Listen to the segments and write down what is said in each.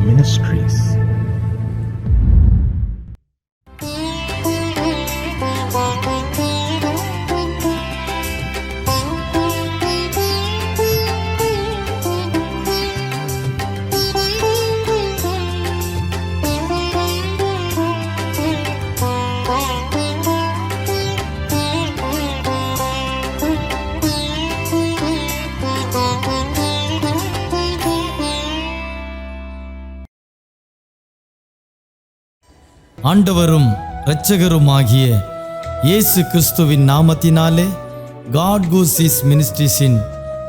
Ministries. ஆண்டவரும் இரட்சகருமாகிய இயேசு கிறிஸ்துவின் நாமத்தினாலே காட் கூசிஸ் மினிஸ்ட்ரீஸின்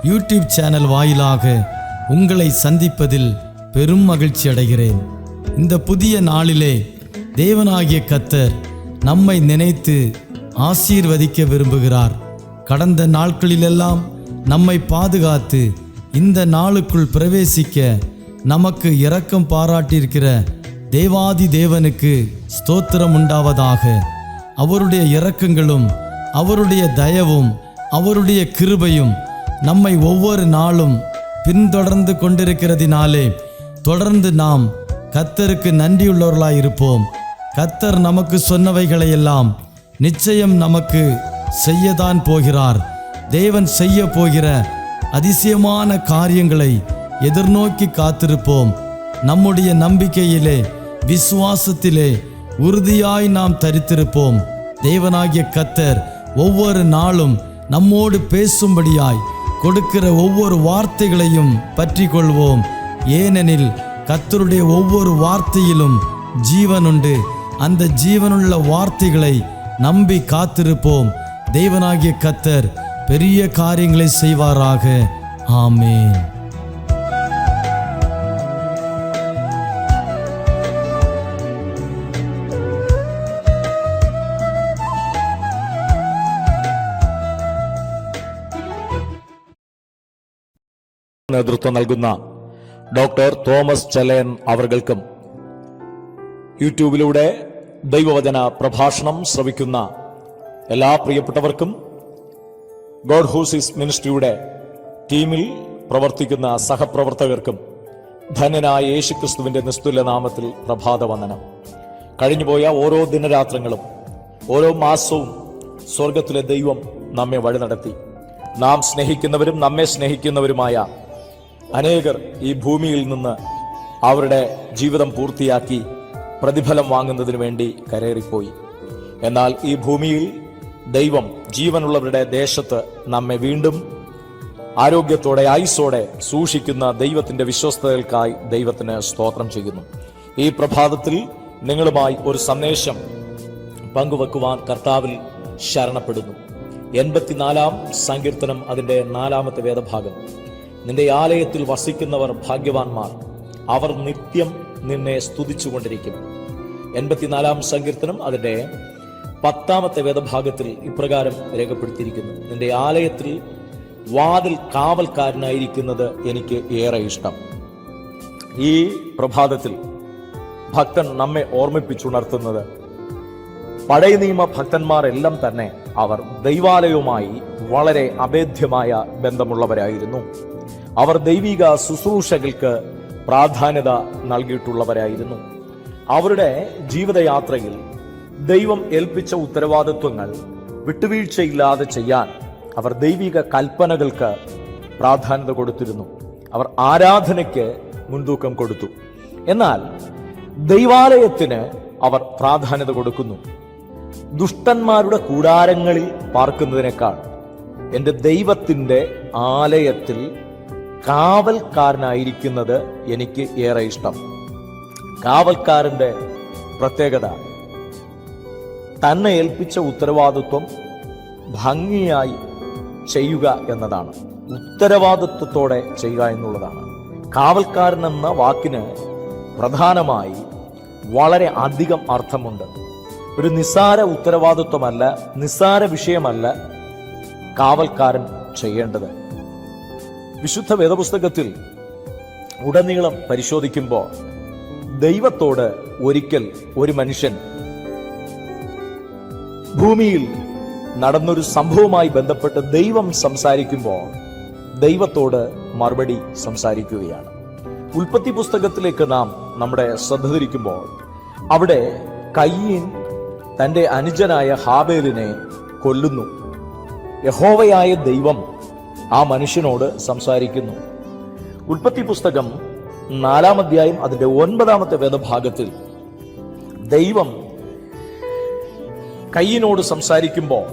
யூடியூப் சேனல் வாயிலாக உங்களை சந்திப்பதில் பெரும் மகிழ்ச்சி அடைகிறேன். இந்த புதிய நாளிலே தேவனாகிய கர்த்தர் நம்மை நினைத்து ஆசீர்வதிக்க விரும்புகிறார். கடந்த நாட்களிலெல்லாம் நம்மை பாதுகாத்து இந்த நாளுக்குள் பிரவேசிக்க நமக்கு இரக்கம் பாராட்டியிருக்கிற தேவாதி தேவனுக்கு ஸ்தோத்திரம் உண்டாவதாக. அவருடைய இரக்கங்களும் அவருடைய தயவும் அவருடைய கிருபையும் நம்மை ஒவ்வொரு நாளும் பின்தொடர்ந்து கொண்டிருக்கிறதினாலே தொடர்ந்து நாம் கர்த்தருக்கு நன்றியுள்ளவர்களாய் இருப்போம். கர்த்தர் நமக்கு சொன்னவைகளையெல்லாம் நிச்சயம் நமக்கு செய்யத்தான் போகிறார். தேவன் செய்ய போகிற அதிசயமான காரியங்களை எதிர்நோக்கி காத்திருப்போம். நம்முடைய நம்பிக்கையிலே விசுவாசத்திலே உறுதியாய் நாம் தரித்திருப்போம். தேவனாகிய கர்த்தர் ஒவ்வொரு நாளும் நம்மோடு பேசும்படியாய் கொடுக்கிற ஒவ்வொரு வார்த்தைகளையும் பற்றி கொள்வோம். ஏனெனில் கர்த்தருடைய ஒவ்வொரு வார்த்தையிலும் ஜீவனுண்டு. அந்த ஜீவனுள்ள வார்த்தைகளை நம்பி காத்திருப்போம். தேவனாகிய கர்த்தர் பெரிய காரியங்களை செய்வாராக. ஆமென். നേതൃത്വം നൽകുന്ന ഡോക്ടർ തോമസ് ചെലയൻ അവർകൾക്കും യൂട്യൂബിലൂടെ ദൈവവചന പ്രഭാഷണം ശ്രവിക്കുന്ന എല്ലാ പ്രിയപ്പെട്ടവർക്കും ഗോഡ് ഹൂസിസ് മിനിസ്ട്രിയുടെ ടീമിൽ പ്രവർത്തിക്കുന്ന സഹപ്രവർത്തകർക്കും ധന്യനായ യേശുക്രിസ്തുവിന്റെ നിസ്തുല്യ നാമത്തിൽ പ്രഭാതവന്ദനം. കഴിഞ്ഞുപോയ ഓരോ ദിനരാത്രങ്ങളും ഓരോ മാസവും സ്വർഗത്തിലെ ദൈവം നമ്മെ വഴി നടത്തി. നാം സ്നേഹിക്കുന്നവരും നമ്മെ സ്നേഹിക്കുന്നവരുമായ അനേകർ ഈ ഭൂമിയിൽ നിന്ന് അവരുടെ ജീവിതം പൂർത്തിയാക്കി പ്രതിഫലം വാങ്ങുന്നതിന് വേണ്ടി കരേറിപ്പോയി. എന്നാൽ ഈ ഭൂമിയിൽ ദൈവം ജീവനുള്ളവരുടെ ദേശത്ത് നമ്മെ വീണ്ടും ആരോഗ്യത്തോടെ ആയുസ്സോടെ സൂക്ഷിക്കുന്ന ദൈവത്തിന്റെ വിശ്വസ്തതകൾക്കായി ദൈവത്തിന് സ്തോത്രം ചെയ്യുന്നു. ഈ പ്രഭാതത്തിൽ നിങ്ങളുമായി ഒരു സന്ദേശം പങ്കുവെക്കുവാൻ കർത്താവിൽ ശരണപ്പെടുന്നു. 84-ാം സങ്കീർത്തനം അതിന്റെ 4-ാമത്തെ വേദഭാഗം. നിന്റെ ആലയത്തിൽ വസിക്കുന്നവർ ഭാഗ്യവാന്മാർ, അവർ നിത്യം നിന്നെ സ്തുതിച്ചുകൊണ്ടിരിക്കും. 84-ാം സങ്കീർത്തനം അതിന്റെ 10-ാമത്തെ വേദഭാഗത്തിൽ ഇപ്രകാരം രേഖപ്പെടുത്തിയിരിക്കുന്നു: നിന്റെ ആലയത്തിൽ വാതിൽ കാവൽക്കാരനായിരിക്കുന്നത് എനിക്ക് ഏറെ ഇഷ്ടം. ഈ പ്രഭാതത്തിൽ ഭക്തൻ നമ്മെ ഓർമ്മിപ്പിച്ചുണർത്തുന്നത് പഴയ നിയമ ഭക്തന്മാരെല്ലാം തന്നെ അവർ ദൈവാലയവുമായി വളരെ അഭേദ്യമായ ബന്ധമുള്ളവരായിരുന്നു. അവർ ദൈവിക ശുശ്രൂഷകൾക്ക് പ്രാധാന്യത നൽകിയിട്ടുള്ളവരായിരുന്നു. അവരുടെ ജീവിതയാത്രയിൽ ദൈവം ഏൽപ്പിച്ച ഉത്തരവാദിത്വങ്ങൾ വിട്ടുവീഴ്ചയില്ലാതെ ചെയ്യാൻ അവർ ദൈവിക കൽപ്പനകൾക്ക് പ്രാധാന്യത കൊടുത്തിരുന്നു. അവർ ആരാധനയ്ക്ക് മുൻതൂക്കം കൊടുത്തു. എന്നാൽ ദൈവാലയത്തിന് അവർ പ്രാധാന്യത കൊടുക്കുന്നു. ദുഷ്ടന്മാരുടെ കൂടാരങ്ങളിൽ പാർക്കുന്നതിനേക്കാൾ എൻ്റെ ദൈവത്തിൻ്റെ ആലയത്തിൽ കാവൽക്കാരനായിരിക്കുന്നത് എനിക്ക് ഏറെ ഇഷ്ടം. കാവൽക്കാരന്റെ പ്രത്യേകത തന്നെ ഏൽപ്പിച്ച ഉത്തരവാദിത്വം ഭംഗിയായി ചെയ്യുക എന്നതാണ്. ഉത്തരവാദിത്വത്തോടെ ചെയ്യുക എന്നുള്ളതാണ്. കാവൽക്കാരൻ എന്ന വാക്കിന് പ്രധാനമായി വളരെ അധികം അർത്ഥമുണ്ട്. ഒരു നിസ്സാര ഉത്തരവാദിത്വമല്ല, നിസ്സാര വിഷയമല്ല കാവൽക്കാരൻ ചെയ്യേണ്ടത്. വിശുദ്ധ വേദപുസ്തകത്തിൽ ഉടനീളം പരിശോധിക്കുമ്പോൾ ദൈവത്തോട് ഒരിക്കൽ ഒരു മനുഷ്യൻ ഭൂമിയിൽ നടന്നൊരു സംഭവവുമായി ബന്ധപ്പെട്ട് ദൈവം സംസാരിക്കുമ്പോൾ ദൈവത്തോട് മറുപടി സംസാരിക്കുകയാണ്. ഉൽപ്പത്തി പുസ്തകത്തിലേക്ക് നാം നമ്മുടെ ശ്രദ്ധ തിരിക്കുമ്പോൾ അവിടെ കയീൻ തൻ്റെ അനുജനായ ഹാബേലിനെ കൊല്ലുന്നു. യഹോവയായ ദൈവം ആ മനുഷ്യനോട് സംസാരിക്കുന്നു. ഉൽപ്പത്തി പുസ്തകം 4-ാം അധ്യായം അതിന്റെ 9-ാമത്തെ വേദഭാഗത്തിൽ ദൈവം കയീനോട് സംസാരിക്കുമ്പോൾ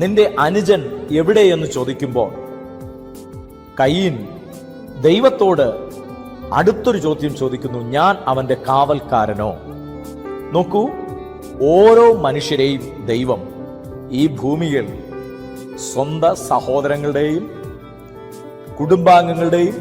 നിന്റെ അനുജൻ എവിടെയെന്ന് ചോദിക്കുമ്പോൾ കയീൻ ദൈവത്തോട് അടുത്തൊരു ചോദ്യം ചോദിക്കുന്നു, ഞാൻ അവന്റെ കാവൽക്കാരനോ? നോക്കൂ, ഓരോ മനുഷ്യരെയും ദൈവം ഈ ഭൂമിയിൽ സ്വന്തം സഹോദരങ്ങളുടെയും കുടുംബാംഗങ്ങളുടെയും